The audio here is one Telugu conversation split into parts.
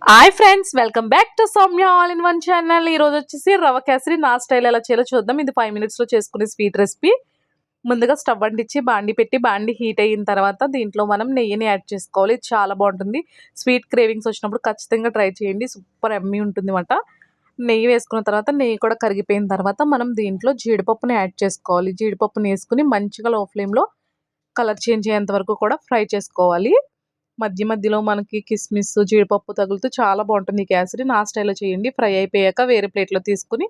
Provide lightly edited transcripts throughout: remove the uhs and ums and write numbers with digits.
Hi friends, welcome back to Soumya all in one channel. ఈ రోజు వచ్చేసి రవ కేసరి నా స్టైల్ ఎలా చేయాలో చూద్దాం. ఇది 5 మినిట్స్లో చేసుకునే స్వీట్ రెసిపీ. ముందుగా స్టవ్ అంటించి బాండి పెట్టి బాండి హీట్ అయిన తర్వాత దీంట్లో మనం నెయ్యిని యాడ్ చేసుకోవాలి. ఇది చాలా బాగుంటుంది. స్వీట్ క్రేవింగ్స్ వచ్చినప్పుడు ఖచ్చితంగా ట్రై చేయండి. సూపర్ ఎమ్మీ ఉంటుంది అన్నమాట. నెయ్యి వేసుకున్న తర్వాత నెయ్యి కూడా కరిగిపోయిన తర్వాత మనం దీంట్లో జీడిపప్పుని యాడ్ చేసుకోవాలి. జీడిపప్పుని వేసుకుని మంచిగా లో ఫ్లేమ్లో కలర్ చేంజ్ అయ్యేంత వరకు కూడా ఫ్రై చేసుకోవాలి. మధ్య మధ్యలో మనకి కిస్మిస్, జీడిపప్పు తగులుతూ చాలా బాగుంటుంది ఈ కేసరి. నా స్టైల్‌లో చేయండి. ఫ్రై అయిపోయాక వేరే ప్లేట్‌లో తీసుకొని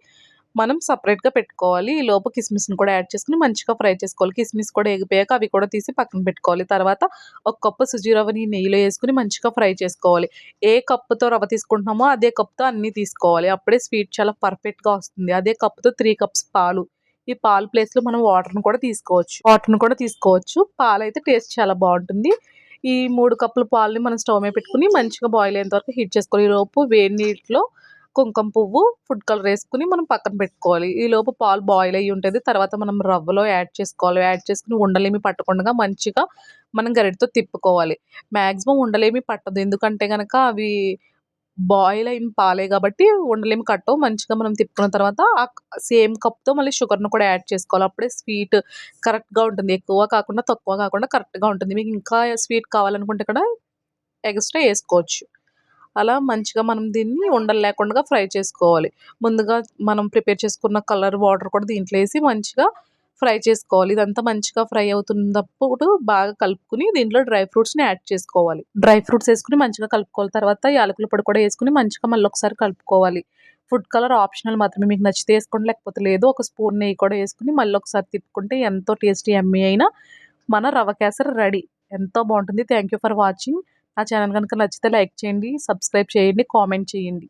మనం సెపరేట్‌గా పెట్టుకోవాలి. ఈలోపు కిస్మిస్‌ని కూడా యాడ్ చేసుకొని మంచిగా ఫ్రై చేసుకోవాలి. కిస్మిస్ కూడా ఎగిపోయాక అవి కూడా తీసి పక్కన పెట్టుకోవాలి. తర్వాత ఒక కప్పు సుజీ రవ్వని నెయ్యిలో వేసుకొని మంచిగా ఫ్రై చేసుకోవాలి. ఏ కప్పుతో రవ్వ తీసుకుంటున్నామో అదే కప్‌తో అన్నీ తీసుకోవాలి. అప్పుడే స్వీట్ చాలా పర్ఫెక్ట్‌గా వస్తుంది. అదే కప్‌తో 3 కప్స్ పాలు. ఈ పాలు ప్లేస్‌లో మనం వాటర్‌ని కూడా తీసుకోవచ్చు. పాలైతే టేస్ట్ చాలా బాగుంటుంది. ఈ 3 కప్పుల పాలని మనం స్టవ్ మీద పెట్టుకొని మంచిగా బాయిల్ అయ్యేంత వరకు హీట్ చేసుకోవాలి. ఈలోపు వేడి నీటిలో కుంకుమ పువ్వు, ఫుడ్ కలర్ వేసుకొని మనం పక్కన పెట్టుకోవాలి. ఈలోపు పాలు బాయిల్ అయ్యి ఉంటుంది. తర్వాత మనం రవ్వలో యాడ్ చేసుకోవాలి. యాడ్ చేసుకుని ఉండలేమి పట్టకుండా మంచిగా మనం గరిటెతో తిప్పుకోవాలి. మ్యాక్సిమం ఉండలేమి పట్టదు. ఎందుకంటే గనక అవి బాయిల్ అయిన పాలే కాబట్టి ఉండలేమి కట్టవు. మంచిగా మనం తిప్పుకున్న తర్వాత సేమ్ కప్‌తో మళ్ళీ షుగర్‌ని కూడా యాడ్ చేసుకోవాలి. అప్పుడే స్వీట్ కరెక్ట్‌గా ఉంటుంది. ఎక్కువ కాకుండా, తక్కువ కాకుండా కరెక్ట్‌గా ఉంటుంది. మీకు ఇంకా స్వీట్ కావాలనుకుంటే కూడా ఎక్స్‌ట్రా ఏసుకోవచ్చు. అలా మంచిగా మనం దీన్ని ఉండలు లేకుండా ఫ్రై చేసుకోవాలి. ముందుగా మనం ప్రిపేర్ చేసుకున్న కలర్ వాటర్ కూడా దీంట్లో ఏసి మంచిగా ఫ్రై చేసుకోవాలి. ఇదంతా మంచిగా ఫ్రై అవుతున్నప్పుడు బాగా కలుపుకొని దీంట్లో డ్రై ఫ్రూట్స్‌ని యాడ్ చేసుకోవాలి. డ్రై ఫ్రూట్స్ ఏసుకొని మంచిగా కలుపుకోవాలి. తర్వాత యాలకుల పొడి కూడా ఏసుకొని మంచిగా మళ్ళొకసారి కలుపుకోవాలి. ఫుడ్ కలర్ ఆప్షనల్ మాత్రమే. మీకు నచ్చితే ఏసుకోండి, లేకపోతే లేదు. ఒక స్పూన్ నెయ్యి కూడా ఏసుకొని మళ్ళొకసారి తిప్పుకుంటే ఎంతో టేస్టీ యమ్మీ అయిన మన రవ కేసరి రెడీ. ఎంతో బాగుంటుంది. Thank you for watching. నా ఛానల్ కనుక నచ్చితే లైక్ చేయండి, సబ్స్క్రైబ్ చేయండి, కామెంట్ చేయండి.